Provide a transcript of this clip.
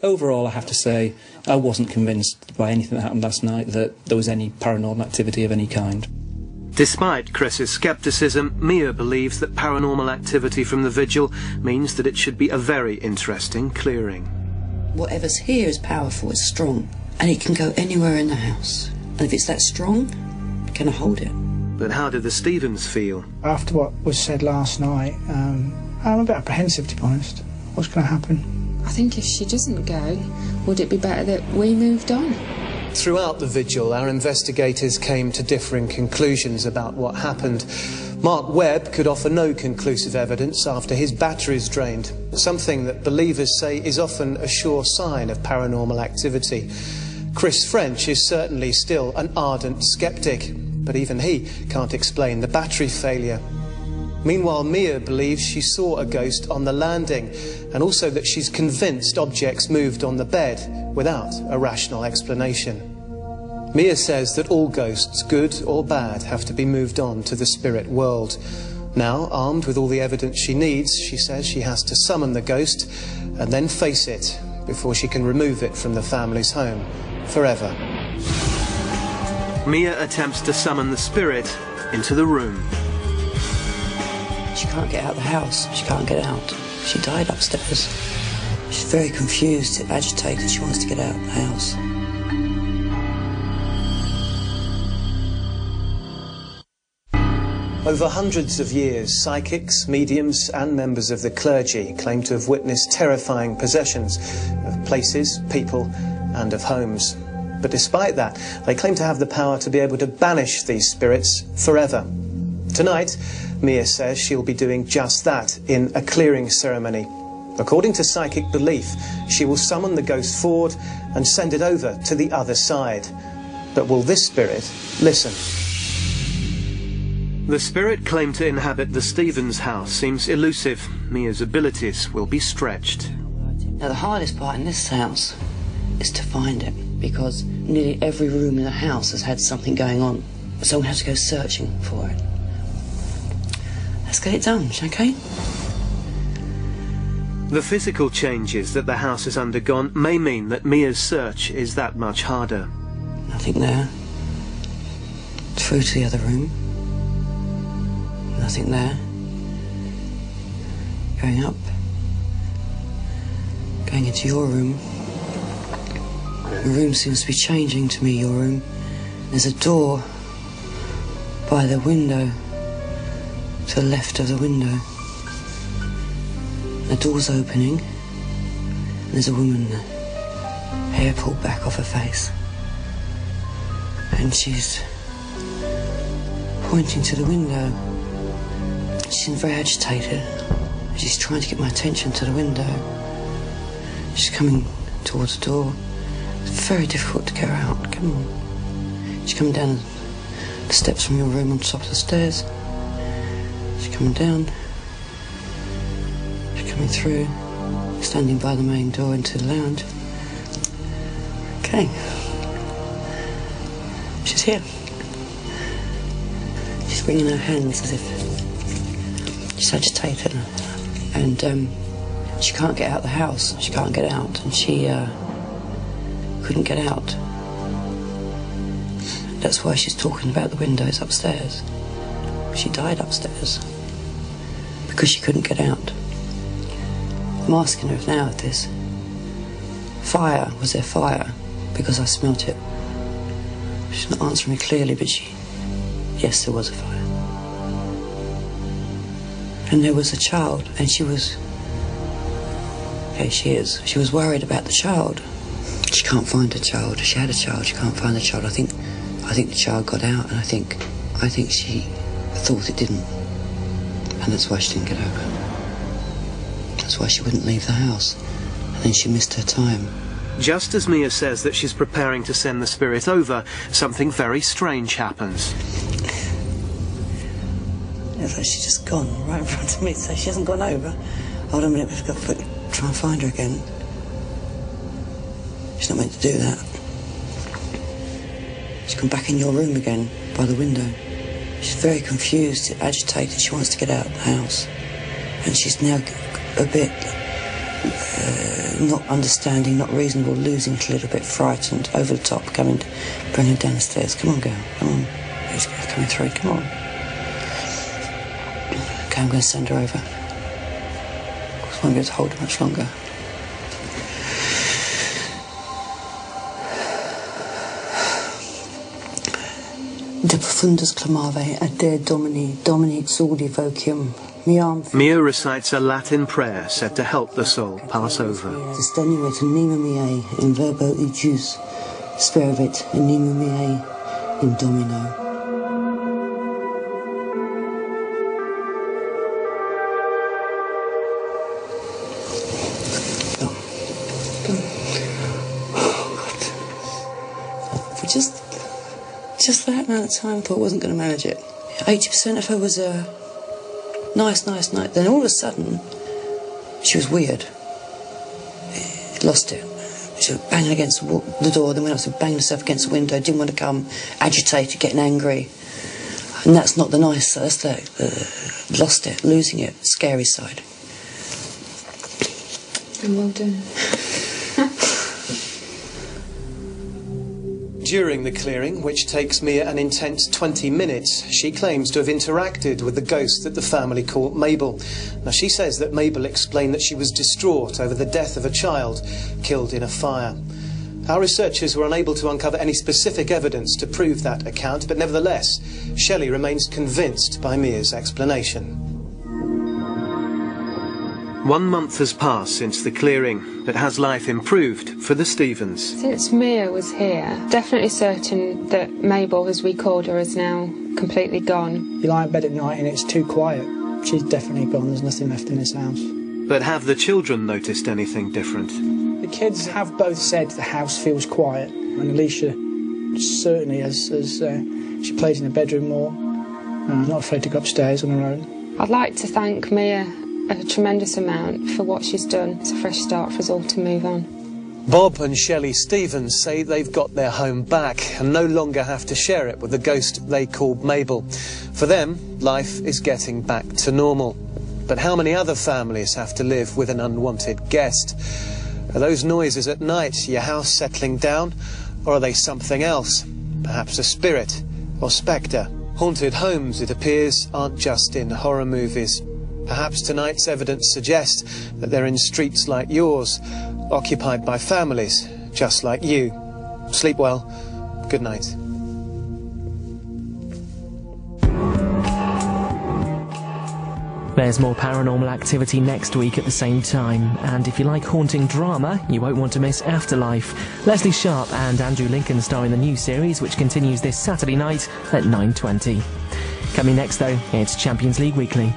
Overall, I have to say, I wasn't convinced by anything that happened last night that there was any paranormal activity of any kind. Despite Chris's scepticism, Mia believes that paranormal activity from the vigil means that it should be a very interesting clearing. Whatever's here is powerful, it's strong, and it can go anywhere in the house. And if it's that strong, can I hold it? But how did the Stevens feel? After what was said last night, I'm a bit apprehensive, to be honest. What's going to happen? I think if she doesn't go, would it be better that we moved on? Throughout the vigil, our investigators came to differing conclusions about what happened. Mark Webb could offer no conclusive evidence after his batteries drained, something that believers say is often a sure sign of paranormal activity. Chris French is certainly still an ardent sceptic, but even he can't explain the battery failure. Meanwhile, Mia believes she saw a ghost on the landing, and also that she's convinced objects moved on the bed without a rational explanation. Mia says that all ghosts, good or bad, have to be moved on to the spirit world. Now, armed with all the evidence she needs, she says she has to summon the ghost and then face it before she can remove it from the family's home forever. Mia attempts to summon the spirit into the room. She can't get out of the house. She can't get out. She died upstairs. She's very confused, agitated. She wants to get out of the house. Over hundreds of years, psychics, mediums and members of the clergy claim to have witnessed terrifying possessions of places, people and of homes. But despite that, they claim to have the power to be able to banish these spirits forever. Tonight, Mia says she'll be doing just that in a clearing ceremony. According to psychic belief, she will summon the ghost forward and send it over to the other side. But will this spirit listen? The spirit claimed to inhabit the Stevens house seems elusive. Mia's abilities will be stretched. Now, the hardest part in this house is to find it, because nearly every room in the house has had something going on. Someone has to go searching for it. Let's get it done, okay? The physical changes that the house has undergone may mean that Mia's search is that much harder. Nothing there. Through to the other room. Nothing there. Going up. Going into your room. The room seems to be changing to me, your room. There's a door by the window, to the left of the window. The door's opening. And there's a woman, hair pulled back off her face. And she's pointing to the window. She seems very agitated. She's trying to get my attention to the window. She's coming towards the door. It's very difficult to get her out. Come on. She's coming down the steps from your room on top of the stairs. She's coming down. She's coming through, standing by the main door into the lounge. Okay. She's here. She's wringing her hands as if she's agitated. And she can't get out of the house. She can't get out. And she couldn't get out. That's why she's talking about the windows upstairs. She died upstairs because she couldn't get out. I'm asking her now if there's fire. Was there fire? Because I smelt it. She's not answering me clearly, but yes, there was a fire. And there was a child, and she was... Okay, she is. She was worried about the child. She can't find her child. She had a child, she can't find the child. I think the child got out, and I think she thought it didn't. And that's why she didn't get over. That's why she wouldn't leave the house. And then she missed her time. Just as Mia says that she's preparing to send the spirit over, something very strange happens. It's like she's just gone right in front of me, so she hasn't gone over. Hold on a minute, we've got to try and find her again. She's not meant to do that. She's come back in your room again, by the window. She's very confused, agitated. She wants to get out of the house. And she's now a bit not understanding, not reasonable, losing it a little bit, frightened, over the top, bring her down the stairs. Come on, girl, come on. He's coming through, come on. Okay, I'm going to send her over. I won't be able to hold her much longer. De profundus clamave ad Deo Domini exaudi vocem. Mia recites a Latin prayer said to help the soul pass over. Distenuit anima miae in verbo ejus, speravit anima miae in Domino. Just that amount of time, I thought I wasn't going to manage it. 80% of her was a nice night. Then all of a sudden, she was weird. Lost it. She was banging against the door, then went up to bang herself against the window, didn't want to come, agitated, getting angry. And that's not the nice side, that's the lost it, losing it, scary side. Well done. During the clearing, which takes Mia an intense 20 minutes, she claims to have interacted with the ghost that the family call Mabel. Now, she says that Mabel explained that she was distraught over the death of a child killed in a fire. Our researchers were unable to uncover any specific evidence to prove that account, but nevertheless, Shelley remains convinced by Mia's explanation. 1 month has passed since the clearing, but has life improved for the Stephens? Since Mia was here, definitely certain that Mabel, as we called her, is now completely gone. You lie in bed at night and it's too quiet. She's definitely gone, there's nothing left in this house. But have the children noticed anything different? The kids have both said the house feels quiet, and Alicia certainly has she plays in the bedroom more, not afraid to go upstairs on her own. I'd like to thank Mia a tremendous amount for what she's done. It's a fresh start for us all to move on. Bob and Shelley Stephens say they've got their home back and no longer have to share it with the ghost they called Mabel. For them, life is getting back to normal. But how many other families have to live with an unwanted guest? Are those noises at night your house settling down, or are they something else? Perhaps a spirit or spectre? Haunted homes, it appears, aren't just in horror movies. Perhaps tonight's evidence suggests that they're in streets like yours, occupied by families just like you. Sleep well. Good night. There's more Paranormal Activity next week at the same time, and if you like haunting drama, you won't want to miss Afterlife. Leslie Sharp and Andrew Lincoln star in the new series, which continues this Saturday night at 9:20. Coming next though, it's Champions League Weekly.